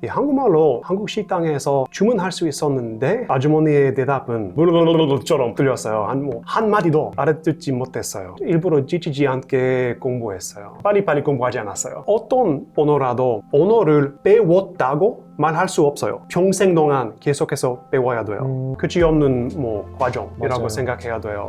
이 한국말로 한국 식당에서 주문할 수 있었는데 아주머니의 대답은 물처럼 들렸어요. 한마디도 알아듣지 못했어요. 일부러 지치지 않게 공부했어요. 빨리빨리 공부하지 않았어요. 어떤 언어라도 언어를 배웠다고 말할 수 없어요. 평생 동안 계속해서 배워야 돼요. 끝이 없는 과정이라고 맞아요. 생각해야 돼요.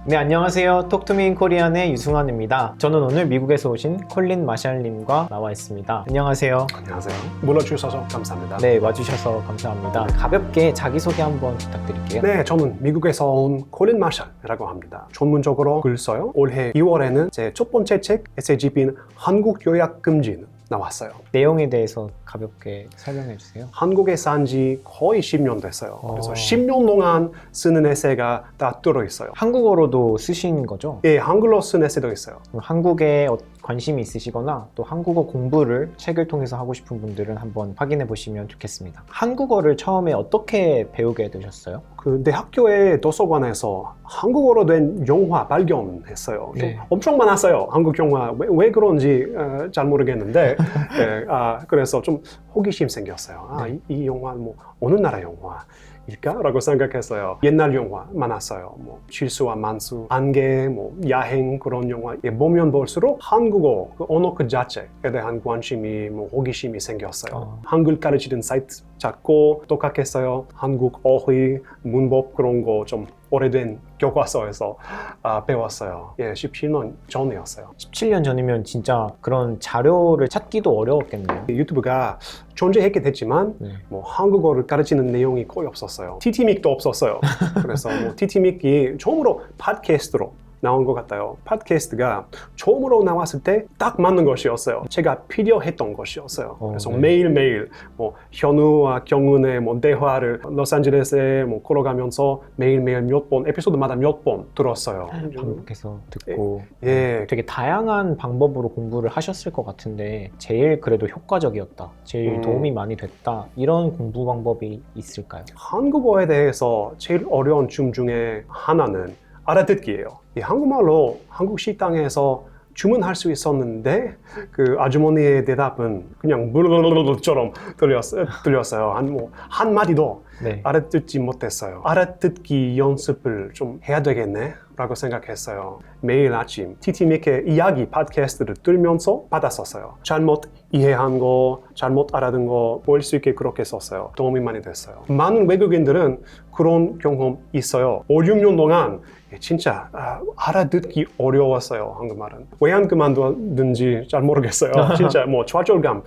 네, 안녕하세요. 톡투미인 코리안의 유승환입니다. 저는 오늘 미국에서 오신 콜린 마샬님과 나와 있습니다. 안녕하세요. 안녕하세요. 불러주셔서 감사합니다. 네, 와주셔서 감사합니다. 가볍게 자기소개 한번 부탁드릴게요. 네, 저는 미국에서 온 콜린 마샬이라고 합니다. 전문적으로 글 써요. 올해 2월에는 제 첫 번째 책 SAGP인 한국 요약 금지는 나왔어요. 내용에 대해서 가볍게 설명해 주세요. 한국에 산 지 거의 10년 됐어요. 그래서 10년 동안 쓰는 에세이가 다 들어있어요. 한국어로도 쓰신 거죠? 예, 한글로 쓴 에세이도 있어요. 그럼 한국에 관심이 있으시거나 또 한국어 공부를 책을 통해서 하고 싶은 분들은 한번 확인해 보시면 좋겠습니다. 한국어를 처음에 어떻게 배우게 되셨어요? 내 학교의 도서관에서 한국어로 된 영화 발견했어요. 좀 네. 엄청 많았어요. 한국 영화. 왜 그런지 잘 모르겠는데 예, 그래서 좀 호기심 생겼어요. 네. 이 영화 어느 나라 영화일까? 라고 생각했어요. 옛날 영화 많았어요. 실수와 만수, 안개, 야행 그런 영화. 보면 볼수록 한국어, 언어 그 자체에 대한 관심이, 호기심이 생겼어요. 한글 가르치는 사이트 찾고 똑같겠어요. 한국 어휘, 문법 그런 거 좀 오래된 교과서에서 배웠어요. 예, 17년 전이었어요. 17년 전이면 진짜 그런 자료를 찾기도 어려웠겠네요. 유튜브가 존재했게 됐지만 네. 한국어를 가르치는 내용이 거의 없었어요. TT믹도 없었어요. 그래서 TT믹이 처음으로 팟캐스트로 나온 것 같아요. 팟캐스트가 처음으로 나왔을 때 딱 맞는 것이었어요. 제가 필요했던 것이었어요. 그래서 네. 매일매일 현우와 경은의 대화를 로스앤젤레스에 걸어가면서 매일매일 에피소드마다 몇 번 들었어요. 반복해서 듣고 예. 되게 다양한 방법으로 공부를 하셨을 것 같은데 제일 그래도 효과적이었다, 제일 도움이 많이 됐다, 이런 공부 방법이 있을까요? 한국어에 대해서 제일 어려운 점 중에 하나는 알아듣기예요. 이 한국말로 한국 식당에서 주문할 수 있었는데 그 아주머니의 대답은 그냥 물처럼 들렸어요. 한마디도 네. 알아듣지 못했어요. 알아듣기 연습을 좀 해야 되겠네 라고 생각했어요. 매일 아침 TT믹의 이야기 팟캐스트를 들으면서 받았었어요. 잘못 이해한 거, 잘못 알아듣은 거 보일 수 있게 그렇게 썼어요. 도움이 많이 됐어요. 많은 외국인들은 그런 경험 있어요. 5, 6년 동안 진짜 알아듣기 어려웠어요. 한국말은. 왜 안 그만두는지 잘 모르겠어요. 진짜 좌절감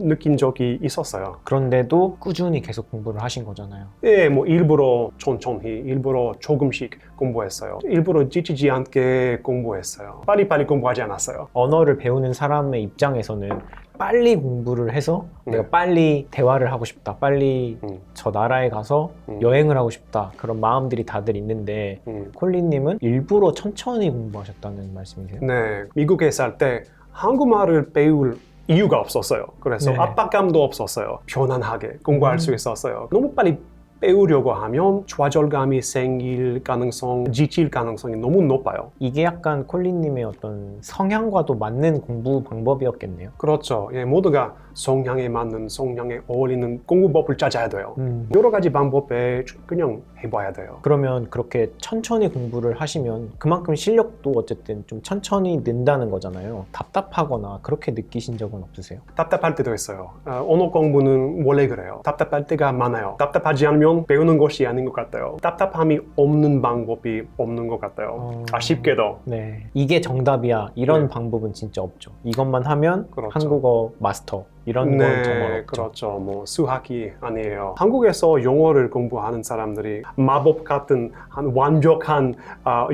느낀 적이 있었어요. 그런데도 꾸준히 계속 공부를 하신 거잖아요. 예, 일부러 천천히, 일부러 조금씩 공부했어요. 일부러 지치지 않게 공부했어요. 빨리빨리 공부하지 않았어요. 언어를 배우는 사람의 입장에서는 빨리 공부를 해서 내가 빨리 대화를 하고 싶다, 빨리 저 나라에 가서 여행을 하고 싶다, 그런 마음들이 다들 있는데 콜린님은 일부러 천천히 공부하셨다는 말씀이세요? 네, 미국에 살 때 한국말을 배울 이유가 없었어요. 그래서 네. 압박감도 없었어요. 편안하게 공부할 수 있었어요. 너무 빨리 배우려고 하면 좌절감이 생길 가능성, 지칠 가능성이 너무 높아요. 이게 약간 콜린님의 어떤 성향과도 맞는 공부 방법이었겠네요. 그렇죠. 예, 모두가 성향에 맞는, 성향에 어울리는 공부법을 찾아야 돼요. 여러 가지 방법에 그냥 해봐야 돼요. 그러면 그렇게 천천히 공부를 하시면 그만큼 실력도 어쨌든 좀 천천히 는다는 거잖아요. 답답하거나 그렇게 느끼신 적은 없으세요? 답답할 때도 있어요. 언어 공부는 원래 그래요. 답답할 때가 많아요. 답답하지 않으면 배우는 것이 아닌 것 같아요. 답답함이 없는 방법이 없는 것 같아요. 아쉽게도. 네, 이게 정답이야, 이런 네. 방법은 진짜 없죠. 이것만 하면 그렇죠. 한국어 마스터, 이런 건 정말 없죠. 그렇죠. 수학이 아니에요. 한국에서 영어를 공부하는 사람들이 마법 같은 완벽한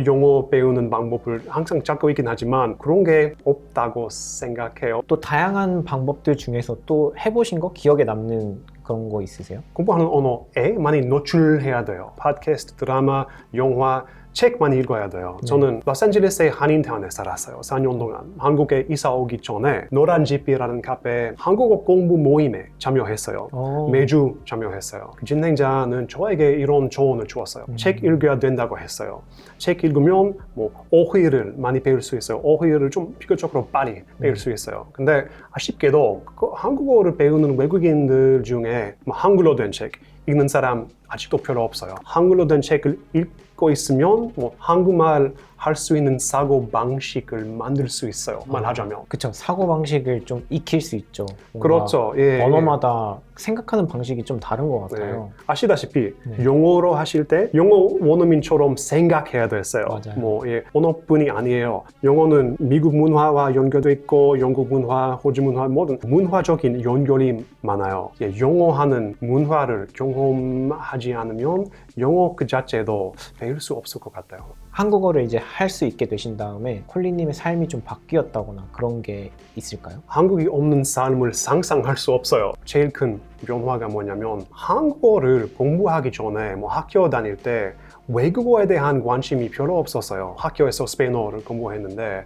영어 배우는 방법을 항상 찾고 있긴 하지만 그런 게 없다고 생각해요. 또 다양한 방법들 중에서 또 해보신 거, 기억에 남는 그런 거 있으세요? 공부하는 언어에 많이 노출해야 돼요. 팟캐스트, 드라마, 영화, 책 많이 읽어야 돼요. 저는 로스앤젤레스의 한인타운에 살았어요. 4년 동안. 한국에 이사 오기 전에 노란집이라는 카페 한국어 공부 모임에 참여했어요. 매주 참여했어요. 그 진행자는 저에게 이런 조언을 주었어요. 책 읽어야 된다고 했어요. 책 읽으면 뭐 어휘를 많이 배울 수 있어요. 어휘를 좀 비교적으로 빨리 배울 수 있어요. 근데 아쉽게도 그 한국어를 배우는 외국인들 중에 뭐 한글로 된 책 읽는 사람 아직도 별로 없어요. 한글로 된 책을 읽고 있으면 뭐 한국말 할 수 있는 사고 방식을 만들 수 있어요. 말하자면. 그쵸. 사고 방식을 좀 익힐 수 있죠. 그렇죠. 예, 언어마다 생각하는 방식이 좀 다른 것 같아요. 아시다시피 영어로 하실 때 영어 원어민처럼 생각해야 됐어요. 맞아요. 뭐 언어뿐이 아니에요. 영어는 미국 문화와 연결돼 있고 영국 문화, 호주 문화 모든 문화적인 연결이 많아요. 영어하는 문화를 경험하지 않으면 영어 그 자체도 배울 수 없을 것 같아요. 한국어를 이제 할 수 있게 되신 다음에 콜리님의 삶이 좀 바뀌었다거나 그런 게 있을까요? 한국이 없는 삶을 상상할 수 없어요. 제일 큰 변화가 뭐냐면 한국어를 공부하기 전에 뭐 학교 다닐 때 외국어에 대한 관심이 별로 없었어요. 학교에서 스페인어를 공부했는데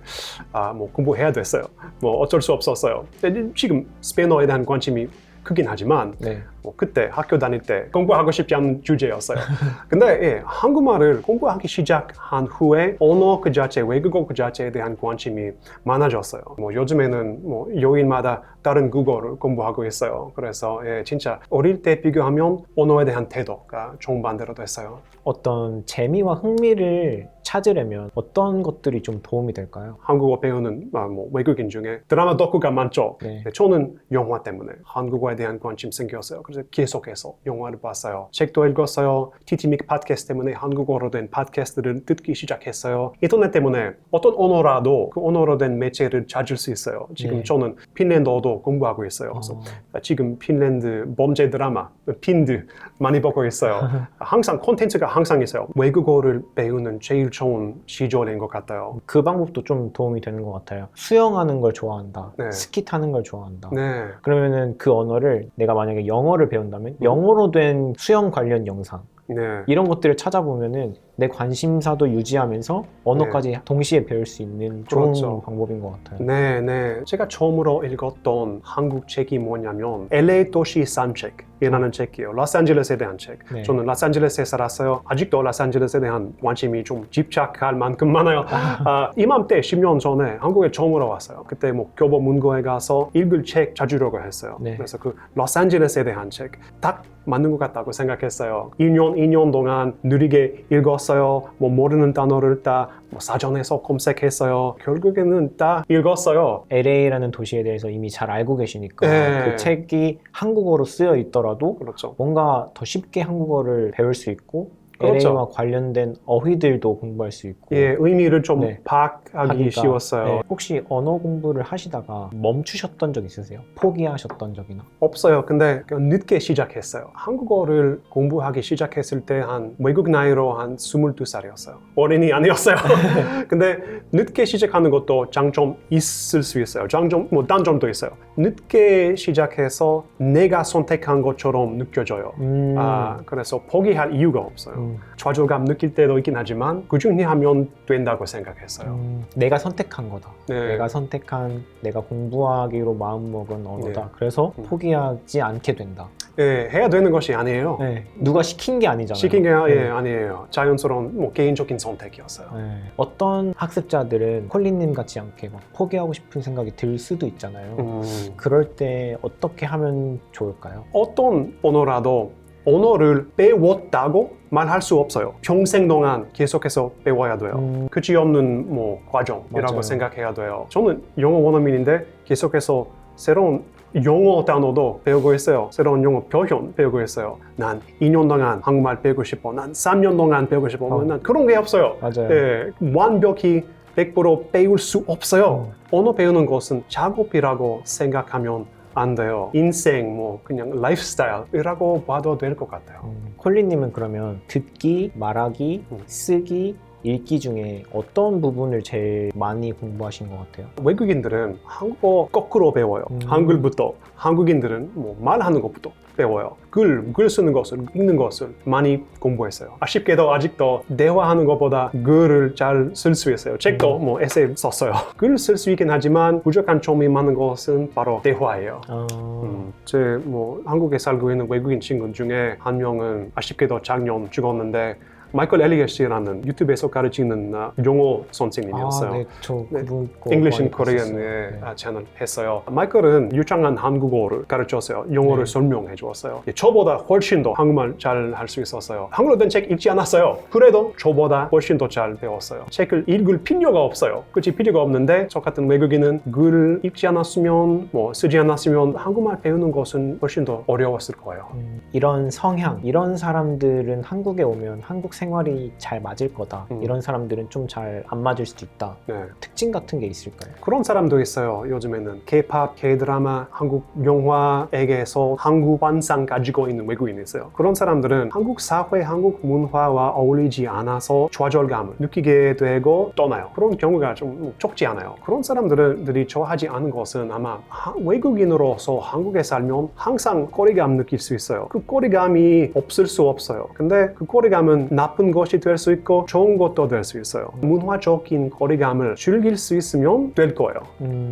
뭐 공부해야 됐어요. 뭐 어쩔 수 없었어요. 지금 스페인어에 대한 관심이 크긴 하지만 뭐 그때 학교 다닐 때 공부하고 싶지 않은 주제였어요. 근데 한국말을 공부하기 시작한 후에 언어 그 자체, 외국어 그 자체에 대한 관심이 많아졌어요. 뭐 요즘에는 뭐 요일마다 다른 국어를 공부하고 있어요. 그래서 진짜 어릴 때 비교하면 언어에 대한 태도가 정반대로 됐어요. 어떤 재미와 흥미를 찾으려면 어떤 것들이 좀 도움이 될까요? 한국어 배우는 뭐 외국인 중에 드라마 덕후가 많죠. 저는 영화 때문에 한국어에 대한 관심 생겼어요. 그래서 계속해서 영화를 봤어요. 책도 읽었어요. TT미크 팟캐스트 때문에 한국어로 된 팟캐스트를 듣기 시작했어요. 인터넷 때문에 어떤 언어라도 그 언어로 된 매체를 찾을 수 있어요. 지금 저는 핀란드어도 공부하고 있어요. 그래서 지금 핀란드 범죄 드라마 핀드 많이 보고 있어요. 항상 콘텐츠가 항상 있어요. 외국어를 배우는 제일 좋은 시절인 것 같아요. 그 방법도 좀 도움이 되는 것 같아요. 수영하는 걸 좋아한다. 스키 타는 걸 좋아한다. 그러면은 그 언어를 내가 만약에 영어를 배운다면 영어로 된 수영 관련 영상 이런 것들을 찾아보면은 내 관심사도 유지하면서 언어까지 동시에 배울 수 있는 좋은 방법인 것 같아요. 제가 처음으로 읽었던 한국 책이 뭐냐면 LA 도시 산책이라는 책이에요. 로스앤젤레스에 대한 책. 저는 로스앤젤레스에 살았어요. 아직도 로스앤젤레스에 대한 관심이 좀 집착할 만큼 많아요. 이맘때 10년 전에 한국에 처음으로 왔어요. 그때 뭐 교보문고에 가서 읽을 책 찾으려고 했어요. 그래서 그 로스앤젤레스에 대한 책 딱 맞는 것 같다고 생각했어요. 2년 동안 느리게 읽었어요. 뭐 모르는 단어를 다 뭐 사전에서 검색했어요. 결국에는 다 읽었어요. LA라는 도시에 대해서 이미 잘 알고 계시니까 그 책이 한국어로 쓰여 있더라도 뭔가 더 쉽게 한국어를 배울 수 있고 LA와 관련된 어휘들도 공부할 수 있고 의미를 좀 파악하기 쉬웠어요. 혹시 언어 공부를 하시다가 멈추셨던 적 있으세요? 포기하셨던 적이나? 없어요. 근데 늦게 시작했어요. 한국어를 공부하기 시작했을 때 한 외국 나이로 한 22살이었어요. 어린이 아니었어요. 근데 늦게 시작하는 것도 장점 있을 수 있어요. 장점, 뭐 단점도 있어요. 늦게 시작해서 내가 선택한 것처럼 느껴져요. 그래서 포기할 이유가 없어요. 좌절감 느낄 때도 있긴 하지만 꾸준히 하면 된다고 생각했어요. 내가 선택한 거다. 내가 선택한, 내가 공부하기로 마음먹은 언어다. 그래서 포기하지 않게 된다. 해야 되는 것이 아니에요. 누가 시킨 게 아니잖아요. 시킨 게 아니에요. 자연스러운 뭐 개인적인 선택이었어요. 어떤 학습자들은 콜린님 같지 않게 막 포기하고 싶은 생각이 들 수도 있잖아요. 그럴 때 어떻게 하면 좋을까요? 어떤 언어라도 언어를 배웠다고 말할 수 없어요. 평생 동안 계속해서 배워야 돼요. 끝이 없는 뭐 과정이라고 생각해야 돼요. 저는 영어 원어민인데 계속해서 새로운 영어 단어도 배우고 있어요. 새로운 영어 표현 배우고 있어요. 난 2년 동안 한국말 배우고 싶어. 난 3년 동안 배우고 싶어. 난 그런 게 없어요. 완벽히 100% 배울 수 없어요. 언어 배우는 것은 작업이라고 생각하면 안 돼요. 인생, 뭐 그냥 라이프스타일이라고 봐도 될 것 같아요. 콜린님은 그러면 듣기, 말하기, 쓰기, 읽기 중에 어떤 부분을 제일 많이 공부하신 것 같아요? 외국인들은 한국어 거꾸로 배워요. 한글부터. 한국인들은 뭐 말하는 것부터 배워요. 글 쓰는 것을, 읽는 것을 많이 공부했어요. 아쉽게도 아직도 대화하는 것보다 글을 잘 쓸 수 있어요. 책도 뭐 에세이 썼어요. 글 쓸 수 있긴 하지만 부족한 점이 많은 것은 바로 대화예요. 제 뭐 한국에 살고 있는 외국인 친구 중에 한 명은 아쉽게도 작년 죽었는데 마이클 엘리엇이라는 유튜브에서 가르치는 영어 선생님이었어요. 네, 저 그분 거 English in 많이 Korean의 봤었어요. 채널 했어요. 마이클은 유창한 한국어를 가르쳤어요. 영어를 설명해 주었어요. 저보다 훨씬 더 한국말 잘 할 수 있었어요. 한글로 된 책 읽지 않았어요. 그래도 저보다 훨씬 더 잘 배웠어요. 책을 읽을 필요가 없어요. 그치 필요가 없는데 저 같은 외국인은 글을 읽지 않았으면 뭐 쓰지 않았으면 한국말 배우는 것은 훨씬 더 어려웠을 거예요. 이런 성향, 이런 사람들은 한국에 오면 한국 생활이 잘 맞을 거다. 이런 사람들은 좀 잘 안 맞을 수도 있다. 네. 특징 같은 게 있을까요? 그런 사람도 있어요. 요즘에는 K-pop, K-드라마, 한국 영화에게서 한국 환상 가지고 있는 외국인이 있어요. 그런 사람들은 한국 사회, 한국 문화와 어울리지 않아서 좌절감을 느끼게 되고 떠나요. 그런 경우가 좀 적지 않아요. 그런 사람들이 좋아하지 않은 것은 아마 외국인으로서 한국에 살면 항상 거리감 느낄 수 있어요. 그 거리감이 없을 수 없어요. 근데 그 거리감은 나쁜 것이 될 수 있고 좋은 것도 될 수 있어요. 문화적인 거리감을 즐길 수 있으면 될 거예요.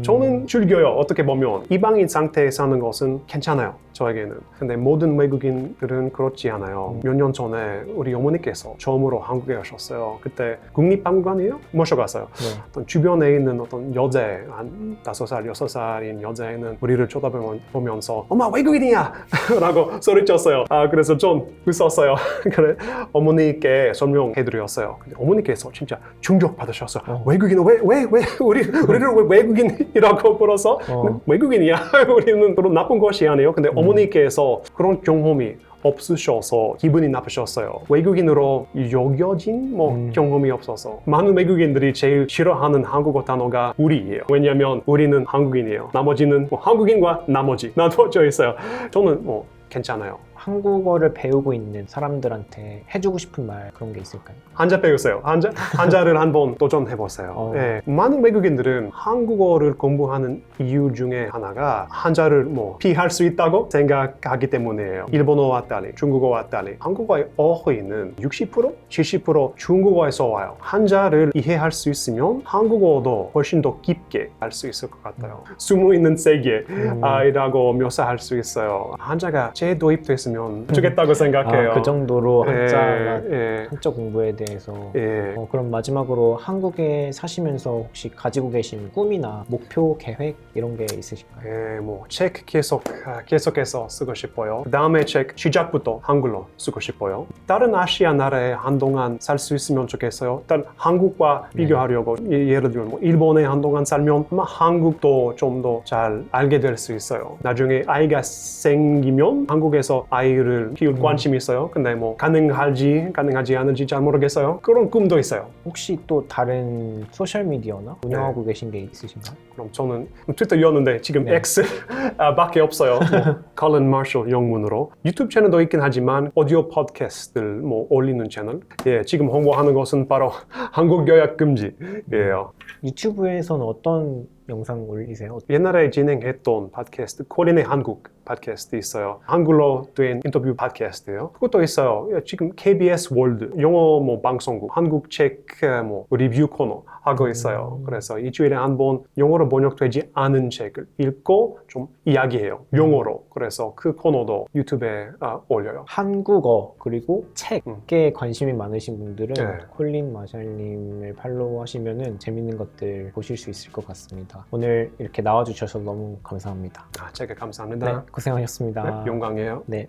저는 즐겨요. 어떻게 보면 이방인 상태에 사는 것은 괜찮아요. 저에게는. 근데 모든 외국인들은 그렇지 않아요. 몇 년 전에 우리 어머니께서 처음으로 한국에 오셨어요. 그때 국립박물관이에요? 모셔갔어요. 네. 어떤 주변에 있는 어떤 여자, 한 5살, 6살인 여자애는 우리를 쳐다보면서 엄마 외국인이야! 라고 소리쳤어요. 그래서 좀 웃었어요. 그래 어머니께 설명해드렸어요. 근데 어머니께서 진짜 충격받으셨어요. 외국인은 왜 우리를 왜 외국인이라고 불러서 외국인이야. 우리는 그런 나쁜 것이 아니에요. 근데 어머니께서 그런 경험이 없으셔서 기분이 나쁘셨어요. 외국인으로 여겨진 경험이 없어서 많은 외국인들이 제일 싫어하는 한국어 단어가 우리예요. 왜냐하면 우리는 한국인이에요. 나머지는 한국인과 나머지 나눠져 있어요. 저는 괜찮아요. 한국어를 배우고 있는 사람들한테 해주고 싶은 말 그런 게 있을까요? 한자 배우세요. 한자를 한번 도전해보세요. 네. 많은 외국인들은 한국어를 공부하는 이유 중에 하나가 한자를 피할 수 있다고 생각하기 때문이에요. 일본어와 달리, 중국어와 달리 한국어의 어휘는 60%? 70% 중국어에서 와요. 한자를 이해할 수 있으면 한국어도 훨씬 더 깊게 알 수 있을 것 같아요. 숨어있는 세계라고 묘사할 수 있어요. 한자가 재도입됐으면 좋겠다고 생각해요. 그 정도로 한자 공부에 대해서. 그럼 마지막으로 한국에 사시면서 혹시 가지고 계신 꿈이나 목표, 계획 이런 게 있으실까요? 책 계속해서 쓰고 싶어요. 그 다음에 책 시작부터 한글로 쓰고 싶어요. 다른 아시아 나라에 한동안 살 수 있으면 좋겠어요. 일단 한국과 비교하려고 예를 들면 일본에 한동안 살면 아마 한국도 좀 더 잘 알게 될 수 있어요. 나중에 아이가 생기면 한국에서 아이를 키울 관심이 있어요. 근데 가능하지 않은지 잘 모르겠어요. 그런 꿈도 있어요. 혹시 또 다른 소셜미디어나 운영하고 계신 게 있으신가요? 그럼 저는 트위터였는데 지금 X 밖에 없어요. Colin Marshall 영문으로. 유튜브 채널도 있긴 하지만 오디오 팟캐스트를 올리는 채널. 지금 홍보하는 것은 바로 한국 요약 금지예요. 유튜브에서는 어떤 영상 올리세요? 옛날에 진행했던 팟캐스트 코린의 한국 팟캐스트 있어요. 한글로 된 인터뷰 팟캐스트예요. 그것도 있어요. 지금 KBS 월드 영어 방송국 한국 책 리뷰 코너 하고 있어요. 그래서 일주일에 한 번 영어로 번역되지 않은 책을 읽고 좀 이야기해요. 영어로. 그래서 그 코너도 유튜브에 올려요. 한국어 그리고 책에 관심이 많으신 분들은 콜린 마샬님을 팔로우하시면은 재밌는 것들 보실 수 있을 것 같습니다. 오늘 이렇게 나와주셔서 너무 감사합니다. 제가 감사합니다. 네, 고생하셨습니다. 영광이에요. 네.